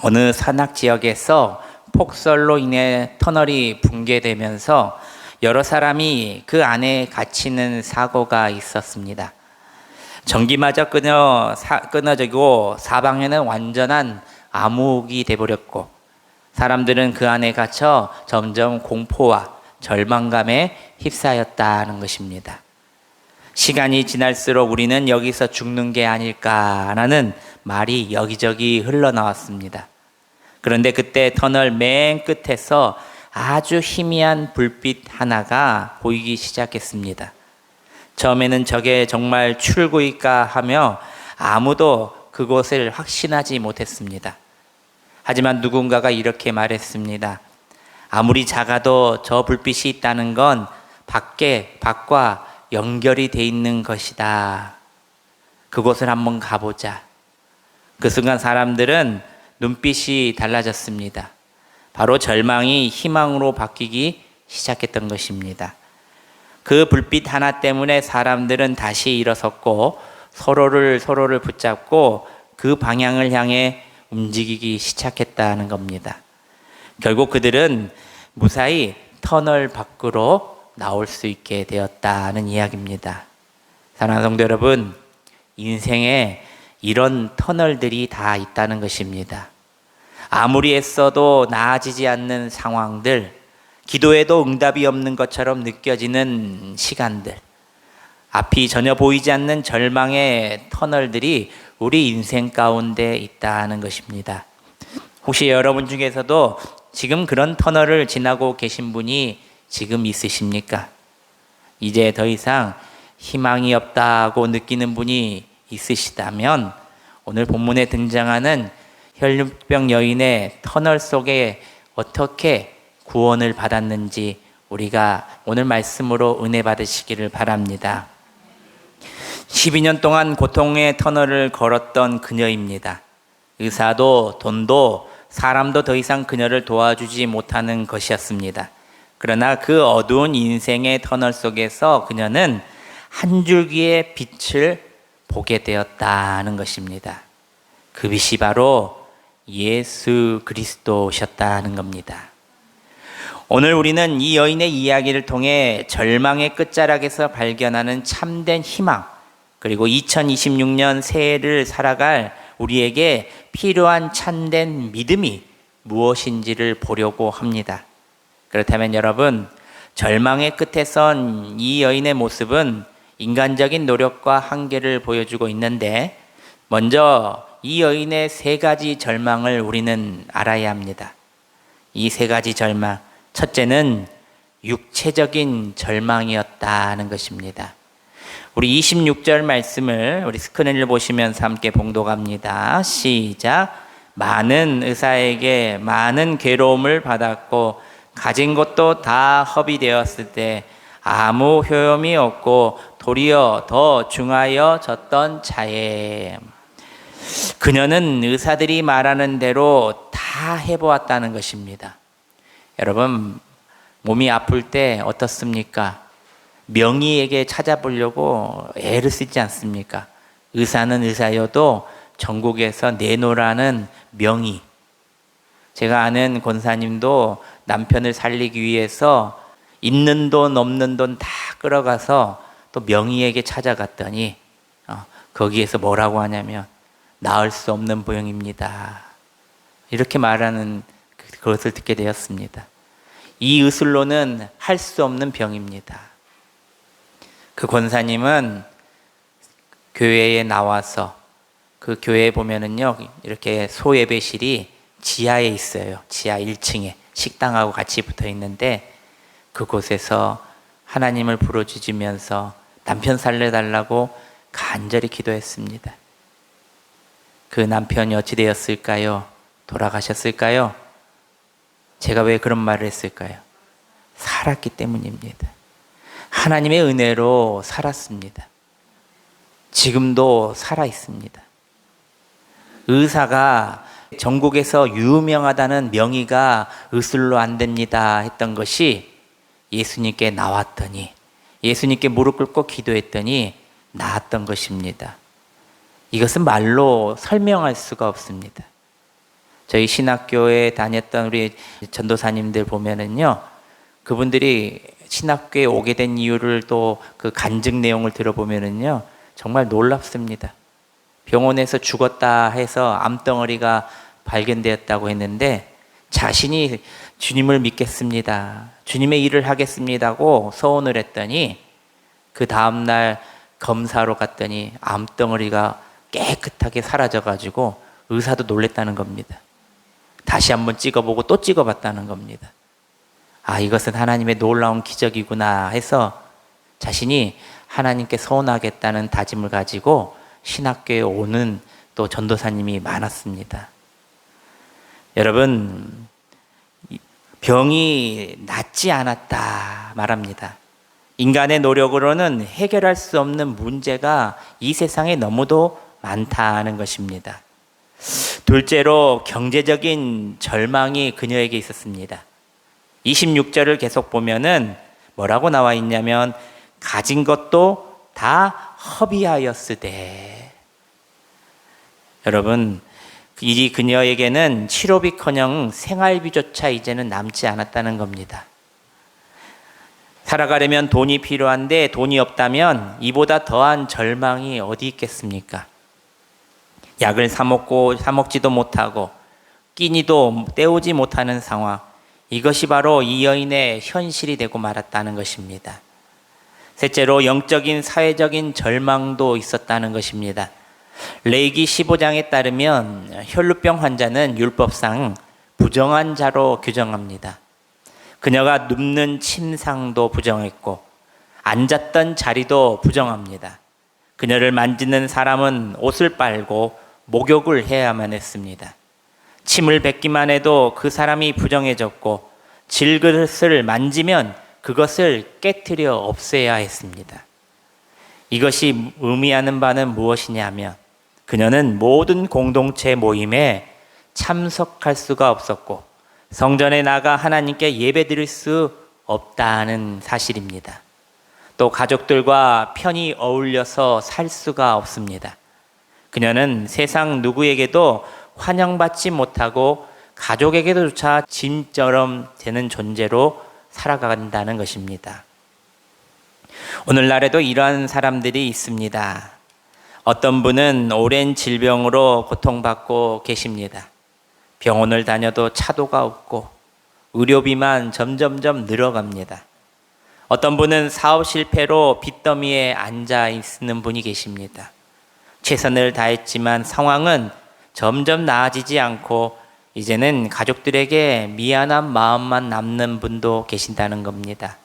어느 산악 지역에서 폭설로 인해 터널이 붕괴되면서 여러 사람이 그 안에 갇히는 사고가 있었습니다. 전기마저 끊어지고 사방에는 완전한 암흑이 돼버렸고 사람들은 그 안에 갇혀 점점 공포와 절망감에 휩싸였다는 것입니다. 시간이 지날수록 우리는 여기서 죽는 게 아닐까라는 말이 여기저기 흘러나왔습니다. 그런데 그때 터널 맨 끝에서 아주 희미한 불빛 하나가 보이기 시작했습니다. 처음에는 저게 정말 출구일까 하며 아무도 그곳을 확신하지 못했습니다. 하지만 누군가가 이렇게 말했습니다. 아무리 작아도 저 불빛이 있다는 건 밖과 연결이 돼 있는 것이다. 그곳을 한번 가보자. 그 순간 사람들은 눈빛이 달라졌습니다. 바로 절망이 희망으로 바뀌기 시작했던 것입니다. 그 불빛 하나 때문에 사람들은 다시 일어섰고 서로를 붙잡고 그 방향을 향해 움직이기 시작했다는 겁니다. 결국 그들은 무사히 터널 밖으로 나올 수 있게 되었다는 이야기입니다. 사랑하는 성도 여러분, 인생에 이런 터널들이 다 있다는 것입니다. 아무리 애써도 나아지지 않는 상황들, 기도해도 응답이 없는 것처럼 느껴지는 시간들, 앞이 전혀 보이지 않는 절망의 터널들이 우리 인생 가운데 있다는 것입니다. 혹시 여러분 중에서도 지금 그런 터널을 지나고 계신 분이 지금 있으십니까? 이제 더 이상 희망이 없다고 느끼는 분이 있으시다면 오늘 본문에 등장하는 혈루병 여인의 터널 속에 어떻게 구원을 받았는지 우리가 오늘 말씀으로 은혜 받으시기를 바랍니다. 12년 동안 고통의 터널을 걸었던 그녀입니다. 의사도 돈도 사람도 더 이상 그녀를 도와주지 못하는 것이었습니다. 그러나 그 어두운 인생의 터널 속에서 그녀는 한 줄기의 빛을 보게 되었다는 것입니다. 그 빛이 바로 예수 그리스도셨다는 겁니다. 오늘 우리는 이 여인의 이야기를 통해 절망의 끝자락에서 발견하는 참된 희망, 그리고 2026년 새해를 살아갈 우리에게 필요한 참된 믿음이 무엇인지를 보려고 합니다. 그렇다면 여러분, 절망의 끝에선 이 여인의 모습은 인간적인 노력과 한계를 보여주고 있는데 먼저 이 여인의 세 가지 절망을 우리는 알아야 합니다. 이 세 가지 절망, 첫째는 육체적인 절망이었다는 것입니다. 우리 26절 말씀을 우리 스크린을 보시면서 함께 봉독합니다. 시작. 많은 의사에게 많은 괴로움을 받았고 가진 것도 다 허비되었을 때 아무 효험이 없고 도리어 더 중하여졌던 자에 그녀는 의사들이 말하는 대로 다 해보았다는 것입니다. 여러분, 몸이 아플 때 어떻습니까? 명의에게 찾아보려고 애를 쓰지 않습니까? 의사는 의사여도 전국에서 내놓으라는 명의. 제가 아는 권사님도 남편을 살리기 위해서 있는 돈 없는 돈 다 끌어가서 또 명의에게 찾아갔더니 거기에서 뭐라고 하냐면 나을 수 없는 병입니다. 이렇게 말하는 그것을 듣게 되었습니다. 이 의술로는 할 수 없는 병입니다. 그 권사님은 교회에 나와서 그 교회에 보면은요 이렇게 소예배실이 지하에 있어요. 지하 1층에 식당하고 같이 붙어 있는데 그곳에서 하나님을 부르짖으면서 남편 살려달라고 간절히 기도했습니다. 그 남편이 어찌 되었을까요? 돌아가셨을까요? 제가 왜 그런 말을 했을까요? 살았기 때문입니다. 하나님의 은혜로 살았습니다. 지금도 살아 있습니다. 의사가 전국에서 유명하다는 명의가 의술로 안 됩니다 했던 것이 예수님께 나왔더니 예수님께 무릎 꿇고 기도했더니 나았던 것입니다. 이것은 말로 설명할 수가 없습니다. 저희 신학교에 다녔던 우리 전도사님들 보면은요, 그분들이 신학교에 오게 된 이유를 또 그 간증 내용을 들어보면은요, 정말 놀랍습니다. 병원에서 죽었다 해서 암덩어리가 발견되었다고 했는데 자신이 주님을 믿겠습니다, 주님의 일을 하겠습니다고 서원을 했더니 그 다음날 검사로 갔더니 암덩어리가 깨끗하게 사라져가지고 의사도 놀랬다는 겁니다. 다시 한번 찍어보고 또 찍어봤다는 겁니다. 아, 이것은 하나님의 놀라운 기적이구나 해서 자신이 하나님께 서원하겠다는 다짐을 가지고 신학교에 오는 또 전도사님이 많았습니다. 여러분, 병이 낫지 않았다 말합니다. 인간의 노력으로는 해결할 수 없는 문제가 이 세상에 너무도 많다는 것입니다. 둘째로 경제적인 절망이 그녀에게 있었습니다. 26절을 계속 보면은 뭐라고 나와 있냐면 가진 것도 다 허비하였으되. 여러분, 이 그녀에게는 치료비커녕 생활비조차 이제는 남지 않았다는 겁니다. 살아가려면 돈이 필요한데 돈이 없다면 이보다 더한 절망이 어디 있겠습니까? 약을 사 먹지도 못하고 끼니도 때우지 못하는 상황, 이것이 바로 이 여인의 현실이 되고 말았다는 것입니다. 셋째로 영적인 사회적인 절망도 있었다는 것입니다. 레위기 15장에 따르면 혈루병 환자는 율법상 부정한 자로 규정합니다. 그녀가 눕는 침상도 부정했고 앉았던 자리도 부정합니다. 그녀를 만지는 사람은 옷을 빨고 목욕을 해야만 했습니다. 침을 뱉기만 해도 그 사람이 부정해졌고 질그릇을 만지면 그것을 깨트려 없애야 했습니다. 이것이 의미하는 바는 무엇이냐면 그녀는 모든 공동체 모임에 참석할 수가 없었고 성전에 나가 하나님께 예배드릴 수 없다는 사실입니다. 또 가족들과 편히 어울려서 살 수가 없습니다. 그녀는 세상 누구에게도 환영받지 못하고 가족에게조차 짐처럼 되는 존재로 살아간다는 것입니다. 오늘날에도 이러한 사람들이 있습니다. 어떤 분은 오랜 질병으로 고통받고 계십니다. 병원을 다녀도 차도가 없고 의료비만 점점점 늘어갑니다. 어떤 분은 사업 실패로 빚더미에 앉아 있는 분이 계십니다. 최선을 다했지만 상황은 점점 나아지지 않고 이제는 가족들에게 미안한 마음만 남는 분도 계신다는 겁니다.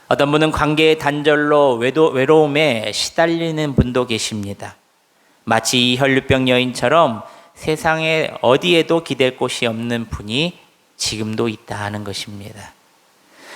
어떤 분은 관계의 단절로 외로움에 시달리는 분도 계십니다. 마치 이 혈루병 여인처럼 세상에 어디에도 기댈 곳이 없는 분이 지금도 있다 하는 것입니다.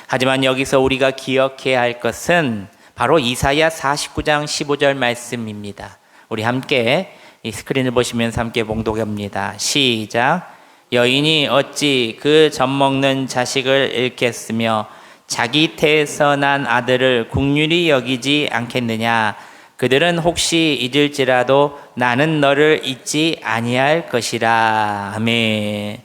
하지만 여기서 우리가 기억해야 할 것은 바로 이사야 49장 15절 말씀입니다. 우리 함께 이 스크린을 보시면서 함께 봉독합니다. 시작. 여인이 어찌 그 젖먹는 자식을 잃겠으며 자기 태에서 난 아들을 국률이 여기지 않겠느냐. 그들은 혹시 잊을지라도 나는 너를 잊지 아니할 것이라. 아멘.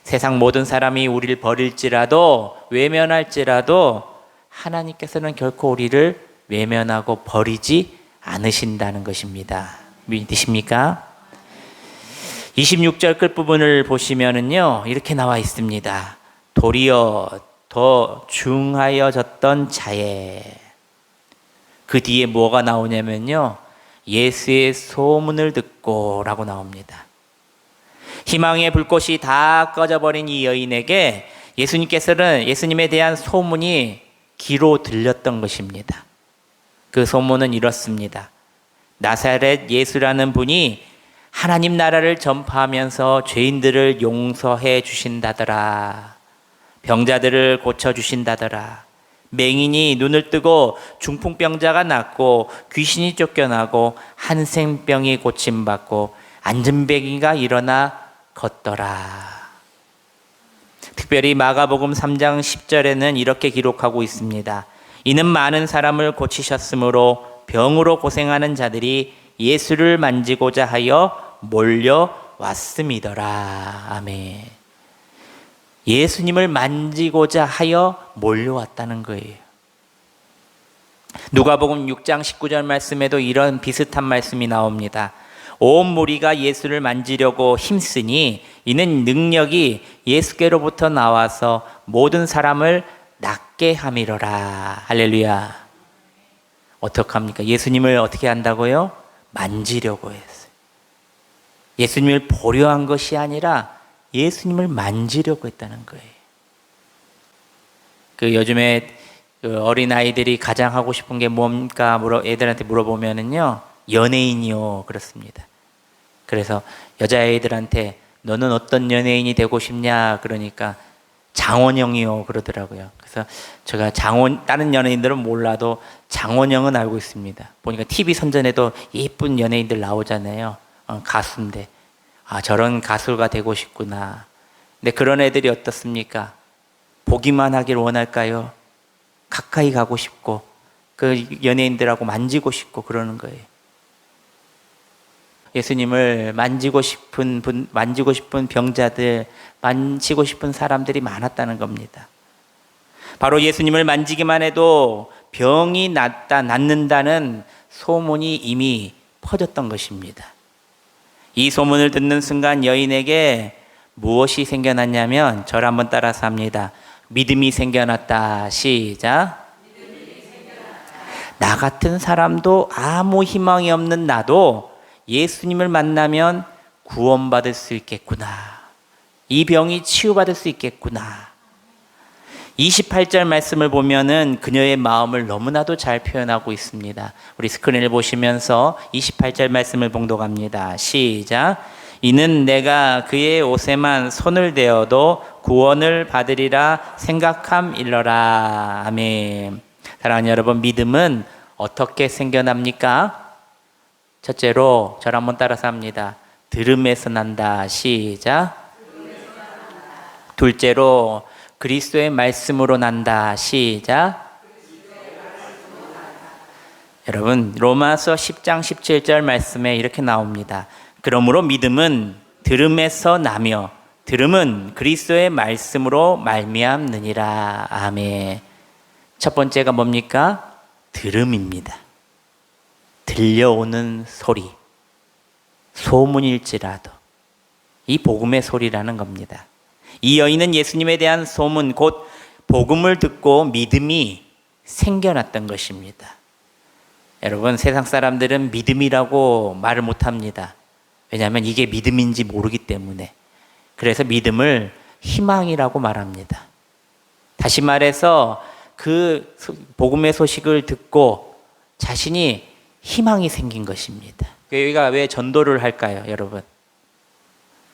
세상 모든 사람이 우리를 버릴지라도 외면할지라도 하나님께서는 결코 우리를 외면하고 버리지 않으신다는 것입니다. 믿으십니까? 26절 끝부분을 보시면은요, 이렇게 나와 있습니다. 도리어 더 중하여졌던 자에. 그 뒤에 뭐가 나오냐면요, 예수의 소문을 듣고 라고 나옵니다. 희망의 불꽃이 다 꺼져버린 이 여인에게 예수님께서는 예수님에 대한 소문이 귀로 들렸던 것입니다. 그 소문은 이렇습니다. 나사렛 예수라는 분이 하나님 나라를 전파하면서 죄인들을 용서해 주신다더라. 병자들을 고쳐주신다더라. 맹인이 눈을 뜨고 중풍병자가 낫고 귀신이 쫓겨나고 한센병이 고침받고 안진뱅이가 일어나 걷더라. 특별히 마가복음 3장 10절에는 이렇게 기록하고 있습니다. 이는 많은 사람을 고치셨으므로 병으로 고생하는 자들이 예수를 만지고자 하여 몰려왔더라. 왔음이더라. 아멘. 예수님을 만지고자 하여 몰려왔다는 거예요. 누가복음 6장 19절 말씀에도 이런 비슷한 말씀이 나옵니다. 온 무리가 예수를 만지려고 힘쓰니 이는 능력이 예수께로부터 나와서 모든 사람을 낫게 함이로라. 할렐루야. 어떡합니까? 예수님을 어떻게 한다고요? 만지려고 했어요. 예수님을 보려 한 것이 아니라 예수님을 만지려고 했다는 거예요. 요즘에 어린아이들이 가장 하고 싶은 게 뭡니까? 애들한테 물어보면은요, 연예인이요. 그렇습니다. 그래서 여자애들한테 너는 어떤 연예인이 되고 싶냐? 그러니까 장원영이요. 그러더라고요. 그래서 제가 다른 연예인들은 몰라도 장원영은 알고 있습니다. 보니까 TV 선전에도 예쁜 연예인들 나오잖아요. 가수인데. 아, 저런 가수가 되고 싶구나. 근데 그런 애들이 어떻습니까? 보기만 하길 원할까요? 가까이 가고 싶고, 그 연예인들하고 만지고 싶고 그러는 거예요. 예수님을 만지고 싶은 병자들, 만지고 싶은 사람들이 많았다는 겁니다. 바로 예수님을 만지기만 해도 병이 낫는다는 소문이 이미 퍼졌던 것입니다. 이 소문을 듣는 순간 여인에게 무엇이 생겨났냐면, 저를 한번 따라서 합니다. 믿음이 생겨났다. 시작. 나 같은 사람도 아무 희망이 없는 나도 예수님을 만나면 구원받을 수 있겠구나. 이 병이 치유받을 수 있겠구나. 28절 말씀을 보면은 그녀의 마음을 너무나도 잘 표현하고 있습니다. 우리 스크린을 보시면서 28절 말씀을 봉독합니다. 시작. 이는 내가 그의 옷에만 손을 대어도 구원을 받으리라 생각함일러라. 아멘. 사랑하는 여러분, 믿음은 어떻게 생겨납니까? 첫째로 저를 한번 따라서 합니다. 들음에서 난다. 시작. 둘째로 그리스도의 말씀으로 난다. 시작. 여러분, 로마서 10장 17절 말씀에 이렇게 나옵니다. 그러므로 믿음은 들음에서 나며 들음은 그리스도의 말씀으로 말미암느니라. 아멘. 첫 번째가 뭡니까? 들음입니다. 들려오는 소리, 소문일지라도 이 복음의 소리라는 겁니다. 이 여인은 예수님에 대한 소문, 곧 복음을 듣고 믿음이 생겨났던 것입니다. 여러분, 세상 사람들은 믿음이라고 말을 못합니다. 왜냐하면 이게 믿음인지 모르기 때문에. 그래서 믿음을 희망이라고 말합니다. 다시 말해서 그 복음의 소식을 듣고 자신이 희망이 생긴 것입니다. 교회가 왜 전도를 할까요, 여러분?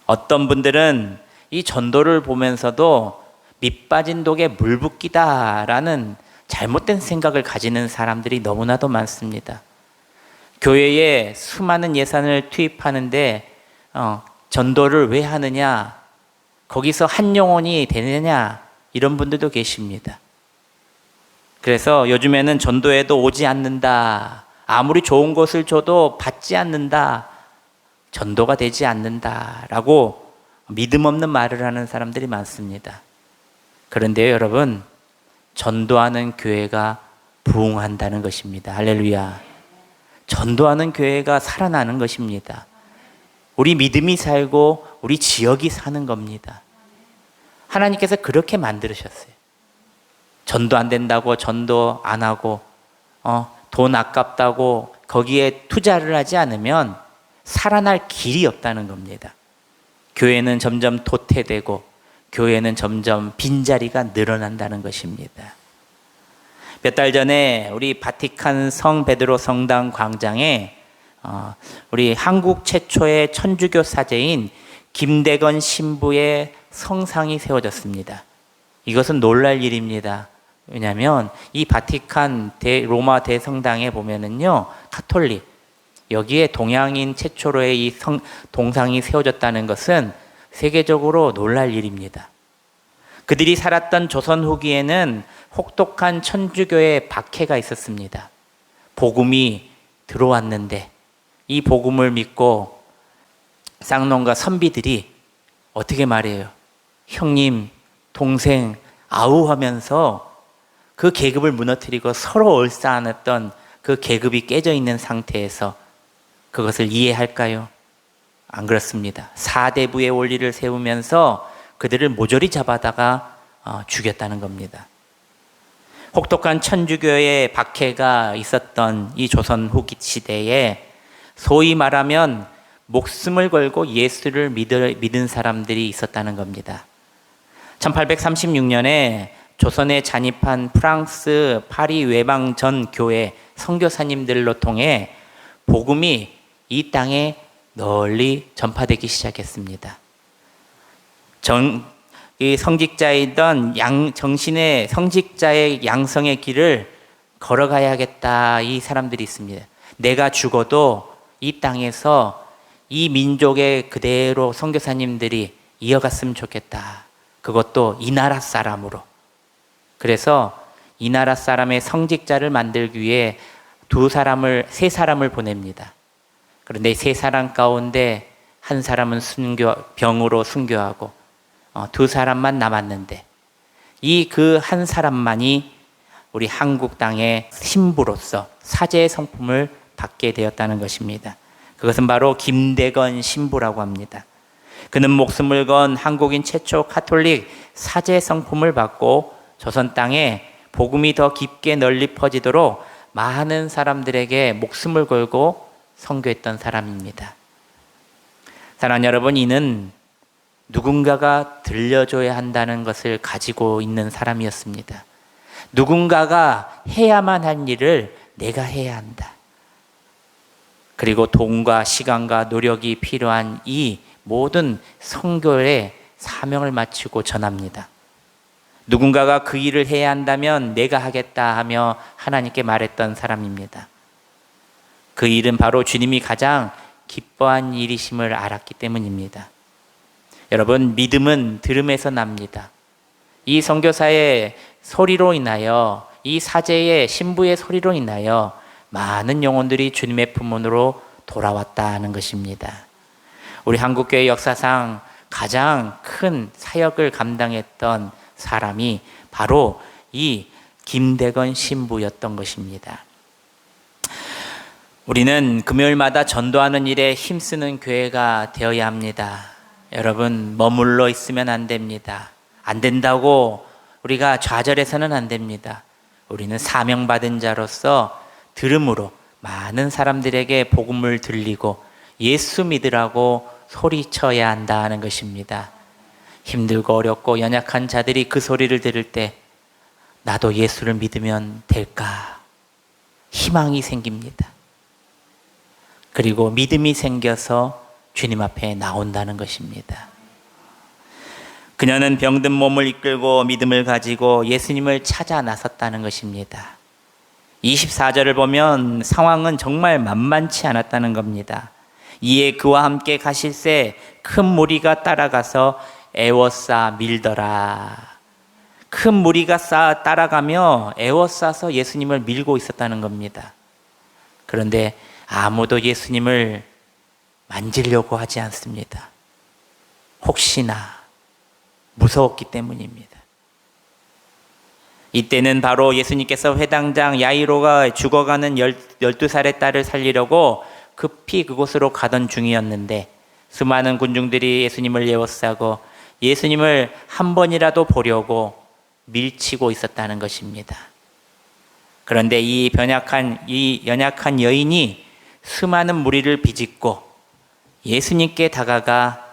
어떤 분들은 이 전도를 보면서도 밑빠진 독에 물 붓기다라는 잘못된 생각을 가지는 사람들이 너무나도 많습니다. 교회에 수많은 예산을 투입하는데 전도를 왜 하느냐, 거기서 한 영혼이 되느냐, 이런 분들도 계십니다. 그래서 요즘에는 전도에도 오지 않는다, 아무리 좋은 것을 줘도 받지 않는다, 전도가 되지 않는다라고 믿음 없는 말을 하는 사람들이 많습니다. 그런데요, 여러분, 전도하는 교회가 부흥한다는 것입니다. 할렐루야. 전도하는 교회가 살아나는 것입니다. 우리 믿음이 살고 우리 지역이 사는 겁니다. 하나님께서 그렇게 만드셨어요. 전도 안 된다고 전도 안 하고 돈 아깝다고 거기에 투자를 하지 않으면 살아날 길이 없다는 겁니다. 교회는 점점 도태되고 교회는 점점 빈자리가 늘어난다는 것입니다. 몇 달 전에 우리 바티칸 성 베드로 성당 광장에 우리 한국 최초의 천주교 사제인 김대건 신부의 성상이 세워졌습니다. 이것은 놀랄 일입니다. 왜냐하면 이 바티칸 로마 대성당에 보면은요, 카톨릭, 여기에 동양인 최초로의 이 동상이 세워졌다는 것은 세계적으로 놀랄 일입니다. 그들이 살았던 조선 후기에는 혹독한 천주교의 박해가 있었습니다. 복음이 들어왔는데 이 복음을 믿고 쌍놈과 선비들이 어떻게 말해요? 형님, 동생, 아우 하면서 그 계급을 무너뜨리고 서로 얼싸안았던 그 계급이 깨져 있는 상태에서 그것을 이해할까요? 안 그렇습니다. 사대부의 원리를 세우면서 그들을 모조리 잡아다가 죽였다는 겁니다. 혹독한 천주교의 박해가 있었던 이 조선 후기 시대에 소위 말하면 목숨을 걸고 예수를 믿은 사람들이 있었다는 겁니다. 1836년에 조선에 잔입한 프랑스 파리 외방 전 교회 선교사님들로 통해 복음이 이 땅에 널리 전파되기 시작했습니다. 이 성직자이던 정신의 성직자의 양성의 길을 걸어가야겠다, 이 사람들이 있습니다. 내가 죽어도 이 땅에서 이 민족의 그대로 선교사님들이 이어갔으면 좋겠다. 그것도 이 나라 사람으로. 그래서 이 나라 사람의 성직자를 만들기 위해 세 사람을 보냅니다. 그런데 세 사람 가운데 한 사람은 병으로 순교하고 두 사람만 남았는데 이 그 한 사람만이 우리 한국 땅의 신부로서 사제의 성품을 받게 되었다는 것입니다. 그것은 바로 김대건 신부라고 합니다. 그는 목숨을 건 한국인 최초 카톨릭 사제 성품을 받고 조선 땅에 복음이 더 깊게 널리 퍼지도록 많은 사람들에게 목숨을 걸고 선교했던 사람입니다. 사랑하는 여러분, 이는 누군가가 들려줘야 한다는 것을 가지고 있는 사람이었습니다. 누군가가 해야만 할 일을 내가 해야 한다. 그리고 돈과 시간과 노력이 필요한 이 모든 선교의 사명을 마치고 전합니다. 누군가가 그 일을 해야 한다면 내가 하겠다 하며 하나님께 말했던 사람입니다. 그 일은 바로 주님이 가장 기뻐한 일이심을 알았기 때문입니다. 여러분, 믿음은 들음에서 납니다. 이 선교사의 소리로 인하여, 이 사제의 신부의 소리로 인하여 많은 영혼들이 주님의 품으로 돌아왔다는 것입니다. 우리 한국교회 역사상 가장 큰 사역을 감당했던 사람이 바로 이 김대건 신부였던 것입니다. 우리는 금요일마다 전도하는 일에 힘쓰는 교회가 되어야 합니다. 여러분, 머물러 있으면 안 됩니다. 안 된다고 우리가 좌절해서는 안 됩니다. 우리는 사명받은 자로서 들음으로 많은 사람들에게 복음을 들리고 예수 믿으라고 소리쳐야 한다는 것입니다. 힘들고 어렵고 연약한 자들이 그 소리를 들을 때 나도 예수를 믿으면 될까? 희망이 생깁니다. 그리고 믿음이 생겨서 주님 앞에 나온다는 것입니다. 그녀는 병든 몸을 이끌고 믿음을 가지고 예수님을 찾아 나섰다는 것입니다. 24절을 보면 상황은 정말 만만치 않았다는 겁니다. 이에 그와 함께 가실새 큰 무리가 따라가서 애워싸 밀더라. 큰 무리가 따라가며 애워싸서 예수님을 밀고 있었다는 겁니다. 그런데 아무도 예수님을 만지려고 하지 않습니다. 혹시나 무서웠기 때문입니다. 이때는 바로 예수님께서 회당장 야이로가 죽어가는 12살의 딸을 살리려고 급히 그곳으로 가던 중이었는데 수많은 군중들이 예수님을 에워싸고 예수님을 한 번이라도 보려고 밀치고 있었다는 것입니다. 그런데 이 연약한 여인이 수많은 무리를 비집고 예수님께 다가가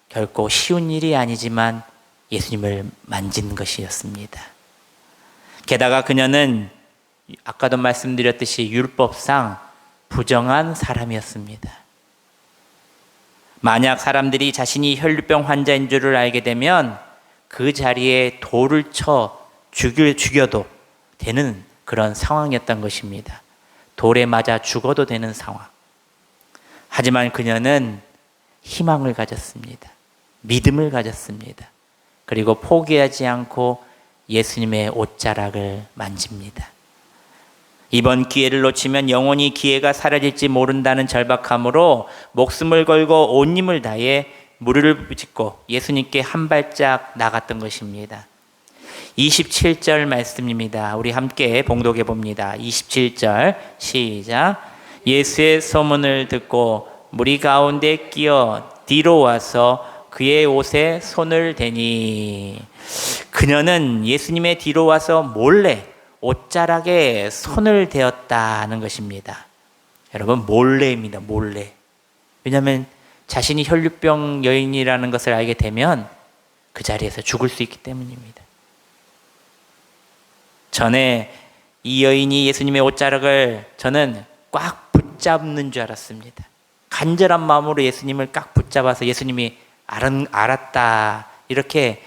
결코 쉬운 일이 아니지만 예수님을 만진 것이었습니다. 게다가 그녀는 아까도 말씀드렸듯이 율법상 부정한 사람이었습니다. 만약 사람들이 자신이 혈류병 환자인 줄을 알게 되면 그 자리에 돌을 쳐 죽여도 되는 그런 상황이었던 것입니다. 돌에 맞아 죽어도 되는 상황. 하지만 그녀는 희망을 가졌습니다. 믿음을 가졌습니다. 그리고 포기하지 않고 예수님의 옷자락을 만집니다. 이번 기회를 놓치면 영원히 기회가 사라질지 모른다는 절박함으로 목숨을 걸고 온 힘을 다해 무릎을 짚고 예수님께 한 발짝 나갔던 것입니다. 27절 말씀입니다. 우리 함께 봉독해 봅니다. 27절 시작. 예수의 소문을 듣고 무리 가운데 끼어 뒤로 와서 그의 옷에 손을 대니, 그녀는 예수님의 뒤로 와서 몰래 옷자락에 손을 대었다는 것입니다. 여러분, 몰래입니다. 몰래. 왜냐하면 자신이 혈류병 여인이라는 것을 알게 되면 그 자리에서 죽을 수 있기 때문입니다. 전에 이 여인이 예수님의 옷자락을 저는 꽉 붙잡는 줄 알았습니다. 간절한 마음으로 예수님을 꽉 붙잡아서 예수님이 알았다, 이렇게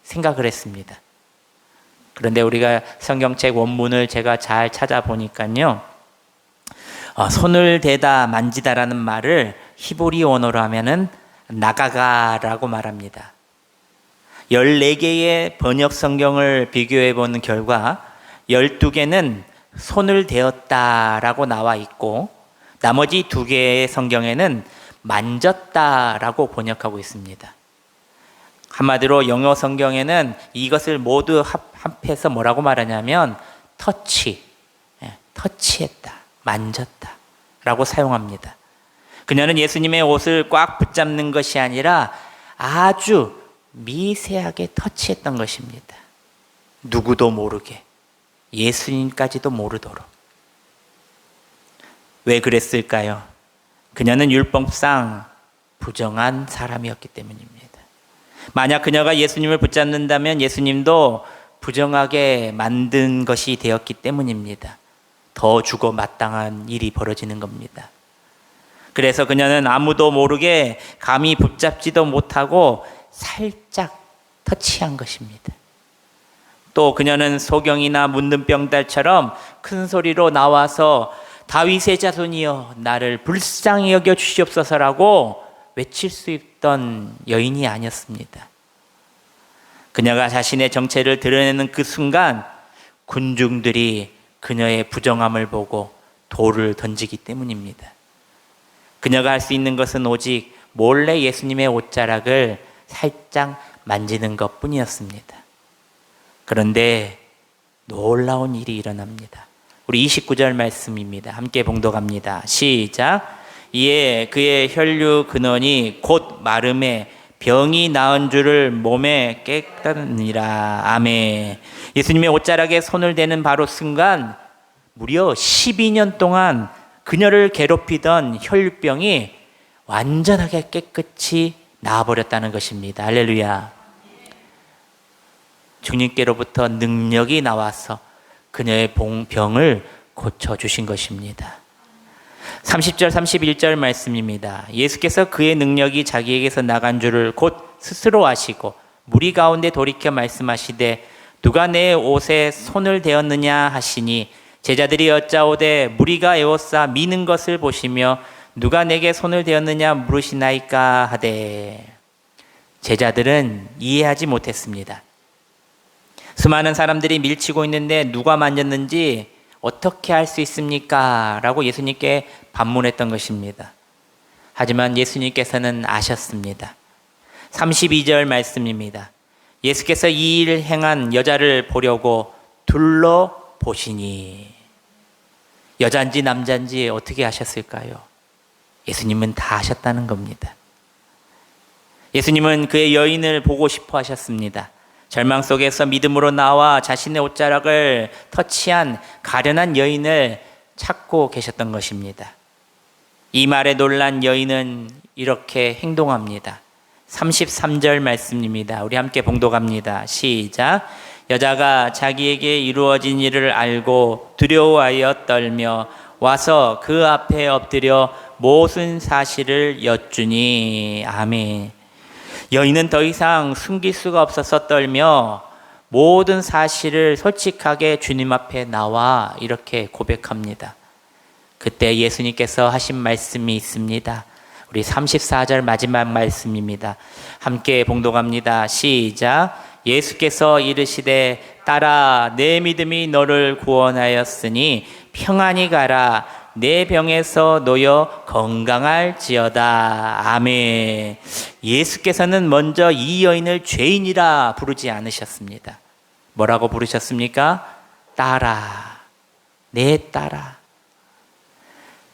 생각을 했습니다. 그런데 우리가 성경책 원문을 제가 잘 찾아보니까요, 손을 대다 만지다라는 말을 히브리 언어로 하면은 나가가라고 말합니다. 14개의 번역 성경을 비교해 보는 결과 12개는 손을 대었다라고 나와 있고, 나머지 2개의 성경에는 만졌다라고 번역하고 있습니다. 한마디로 영어 성경에는 이것을 모두 합해서 뭐라고 말하냐면 터치했다, 만졌다 라고 사용합니다. 그녀는 예수님의 옷을 꽉 붙잡는 것이 아니라 아주 미세하게 터치했던 것입니다. 누구도 모르게, 예수님까지도 모르도록. 왜 그랬을까요? 그녀는 율법상 부정한 사람이었기 때문입니다. 만약 그녀가 예수님을 붙잡는다면 예수님도 부정하게 만든 것이 되었기 때문입니다. 더 죽어 마땅한 일이 벌어지는 겁니다. 그래서 그녀는 아무도 모르게 감히 붙잡지도 못하고 살짝 터치한 것입니다. 또 그녀는 소경이나 문둥병달처럼 큰 소리로 나와서 다윗의 자손이여 나를 불쌍히 여겨 주시옵소서라고 외칠 수 있던 여인이 아니었습니다. 그녀가 자신의 정체를 드러내는 그 순간 군중들이 그녀의 부정함을 보고 돌을 던지기 때문입니다. 그녀가 할 수 있는 것은 오직 몰래 예수님의 옷자락을 살짝 만지는 것뿐이었습니다. 그런데 놀라운 일이 일어납니다. 우리 29절 말씀입니다. 함께 봉독합니다. 시작. 이에 그의 혈류 근원이 곧 마름에 병이 나은 줄을 몸에 깨닫느니라. 아멘. 예수님의 옷자락에 손을 대는 바로 순간 무려 12년 동안 그녀를 괴롭히던 혈류병이 완전하게 깨끗이 나아버렸다는 것입니다. 할렐루야. 주님께로부터 능력이 나와서 그녀의 병을 고쳐주신 것입니다. 30절 31절 말씀입니다. 예수께서 그의 능력이 자기에게서 나간 줄을 곧 스스로 아시고 무리 가운데 돌이켜 말씀하시되 누가 내 옷에 손을 대었느냐 하시니 제자들이 여짜오되 무리가 에워싸 미는 것을 보시며 누가 내게 손을 대었느냐 물으시나이까 하되, 제자들은 이해하지 못했습니다. 수많은 사람들이 밀치고 있는데 누가 만졌는지 어떻게 알 수 있습니까? 라고 예수님께 반문했던 것입니다. 하지만 예수님께서는 아셨습니다. 32절 말씀입니다. 예수께서 이 일을 행한 여자를 보려고 둘러보시니, 여자인지 남자인지 어떻게 아셨을까요? 예수님은 다 아셨다는 겁니다. 예수님은 그의 여인을 보고 싶어 하셨습니다. 절망 속에서 믿음으로 나와 자신의 옷자락을 터치한 가련한 여인을 찾고 계셨던 것입니다. 이 말에 놀란 여인은 이렇게 행동합니다. 33절 말씀입니다. 우리 함께 봉독합니다. 시작. 여자가 자기에게 이루어진 일을 알고 두려워하여 떨며 와서 그 앞에 엎드려 모든 사실을 여쭈니. 아멘. 여인은 더 이상 숨길 수가 없어서 떨며 모든 사실을 솔직하게 주님 앞에 나와 이렇게 고백합니다. 그때 예수님께서 하신 말씀이 있습니다. 우리 34절 마지막 말씀입니다. 함께 봉독합니다. 시작. 예수께서 이르시되 딸아 내 믿음이 너를 구원하였으니 평안히 가라. 내 병에서 놓여 건강할지어다. 아멘. 예수께서는 먼저 이 여인을 죄인이라 부르지 않으셨습니다. 뭐라고 부르셨습니까? 딸아, 내 딸아.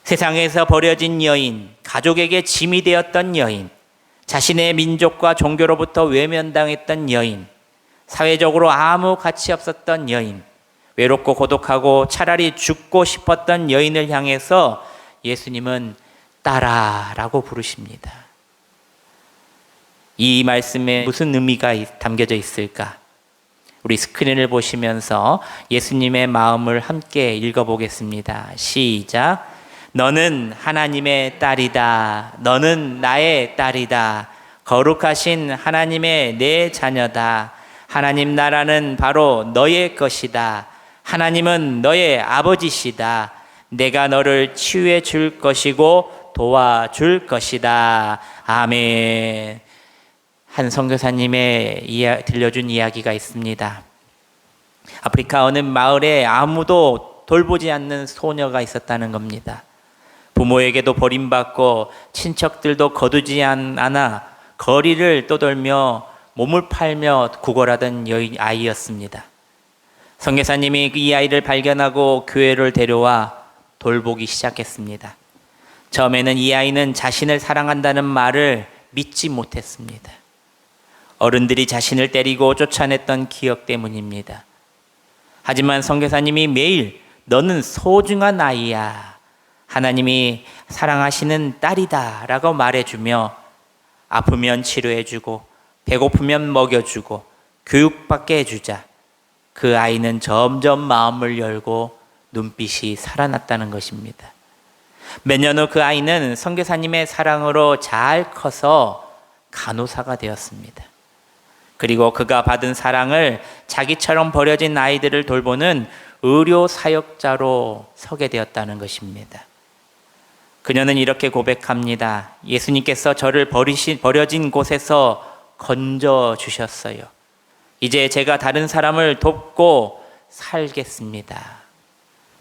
세상에서 버려진 여인, 가족에게 짐이 되었던 여인, 자신의 민족과 종교로부터 외면당했던 여인, 사회적으로 아무 가치 없었던 여인, 외롭고 고독하고 차라리 죽고 싶었던 여인을 향해서 예수님은 딸아라고 부르십니다. 이 말씀에 무슨 의미가 담겨져 있을까? 우리 스크린을 보시면서 예수님의 마음을 함께 읽어보겠습니다. 시작. 너는 하나님의 딸이다. 너는 나의 딸이다. 거룩하신 하나님의 내 자녀다. 하나님 나라는 바로 너의 것이다. 하나님은 너의 아버지시다. 내가 너를 치유해 줄 것이고 도와줄 것이다. 아멘. 한 선교사님의 들려준 이야기가 있습니다. 아프리카 어느 마을에 아무도 돌보지 않는 소녀가 있었다는 겁니다. 부모에게도 버림받고 친척들도 거두지 않아 거리를 떠돌며 몸을 팔며 구걸하던 아이였습니다. 선교사님이 이 아이를 발견하고 교회를 데려와 돌보기 시작했습니다. 처음에는 이 아이는 자신을 사랑한다는 말을 믿지 못했습니다. 어른들이 자신을 때리고 쫓아냈던 기억 때문입니다. 하지만 선교사님이 매일 너는 소중한 아이야. 하나님이 사랑하시는 딸이다 라고 말해주며 아프면 치료해주고 배고프면 먹여주고 교육받게 해주자. 그 아이는 점점 마음을 열고 눈빛이 살아났다는 것입니다. 몇 년 후 그 아이는 선교사님의 사랑으로 잘 커서 간호사가 되었습니다. 그리고 그가 받은 사랑을 자기처럼 버려진 아이들을 돌보는 의료 사역자로 서게 되었다는 것입니다. 그녀는 이렇게 고백합니다. 예수님께서 저를 버려진 곳에서 건져 주셨어요. 이제 제가 다른 사람을 돕고 살겠습니다.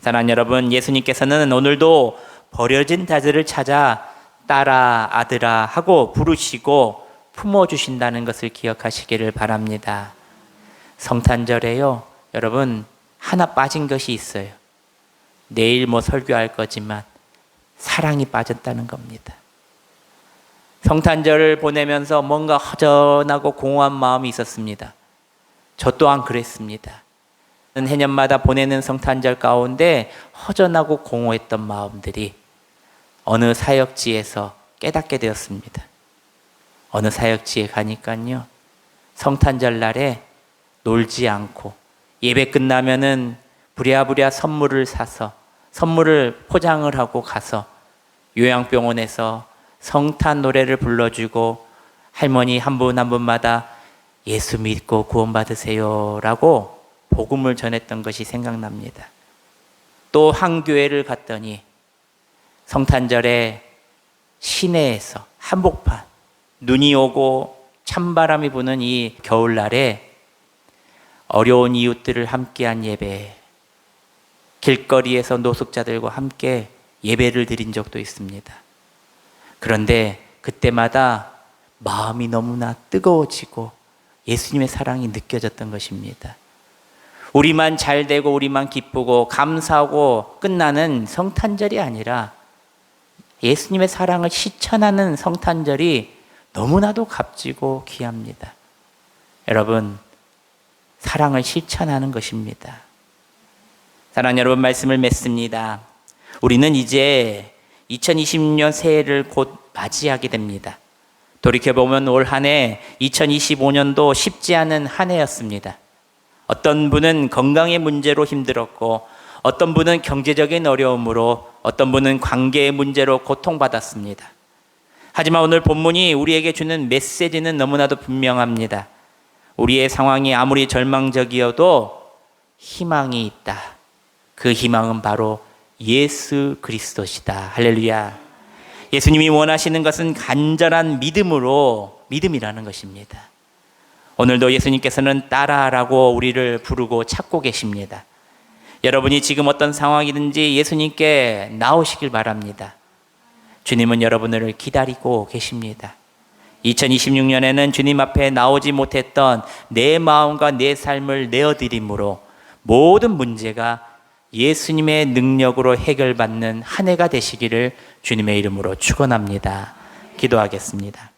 사랑하는 여러분, 예수님께서는 오늘도 버려진 자들을 찾아 딸아, 아들아 하고 부르시고 품어주신다는 것을 기억하시기를 바랍니다. 성탄절에요, 여러분 하나 빠진 것이 있어요. 내일 설교할 거지만 사랑이 빠졌다는 겁니다. 성탄절을 보내면서 뭔가 허전하고 공허한 마음이 있었습니다. 저 또한 그랬습니다. 해년마다 보내는 성탄절 가운데 허전하고 공허했던 마음들이 어느 사역지에서 깨닫게 되었습니다. 어느 사역지에 가니까요, 성탄절 날에 놀지 않고 예배 끝나면은 부랴부랴 선물을 사서 선물을 포장을 하고 가서 요양병원에서 성탄 노래를 불러주고 할머니 한 분 한 분마다 예수 믿고 구원받으세요 라고 복음을 전했던 것이 생각납니다. 또 한 교회를 갔더니 성탄절에 시내에서 한복판, 눈이 오고 찬바람이 부는 이 겨울날에 어려운 이웃들을 함께한 예배, 길거리에서 노숙자들과 함께 예배를 드린 적도 있습니다. 그런데 그때마다 마음이 너무나 뜨거워지고 예수님의 사랑이 느껴졌던 것입니다. 우리만 잘 되고 우리만 기쁘고 감사하고 끝나는 성탄절이 아니라 예수님의 사랑을 실천하는 성탄절이 너무나도 값지고 귀합니다. 여러분, 사랑을 실천하는 것입니다. 사랑하는 여러분, 말씀을 맺습니다. 우리는 이제 2026년 새해를 곧 맞이하게 됩니다. 돌이켜보면 올 한 해 2025년도 쉽지 않은 한 해였습니다. 어떤 분은 건강의 문제로 힘들었고, 어떤 분은 경제적인 어려움으로, 어떤 분은 관계의 문제로 고통받았습니다. 하지만 오늘 본문이 우리에게 주는 메시지는 너무나도 분명합니다. 우리의 상황이 아무리 절망적이어도 희망이 있다. 그 희망은 바로 예수 그리스도시다. 할렐루야. 예수님이 원하시는 것은 간절한 믿음이라는 것입니다. 오늘도 예수님께서는 따라라고 우리를 부르고 찾고 계십니다. 여러분이 지금 어떤 상황이든지 예수님께 나오시길 바랍니다. 주님은 여러분을 기다리고 계십니다. 2026년에는 주님 앞에 나오지 못했던 내 마음과 내 삶을 내어드림으로 모든 문제가 예수님의 능력으로 해결받는 한 해가 되시기를 주님의 이름으로 축원합니다. 기도하겠습니다.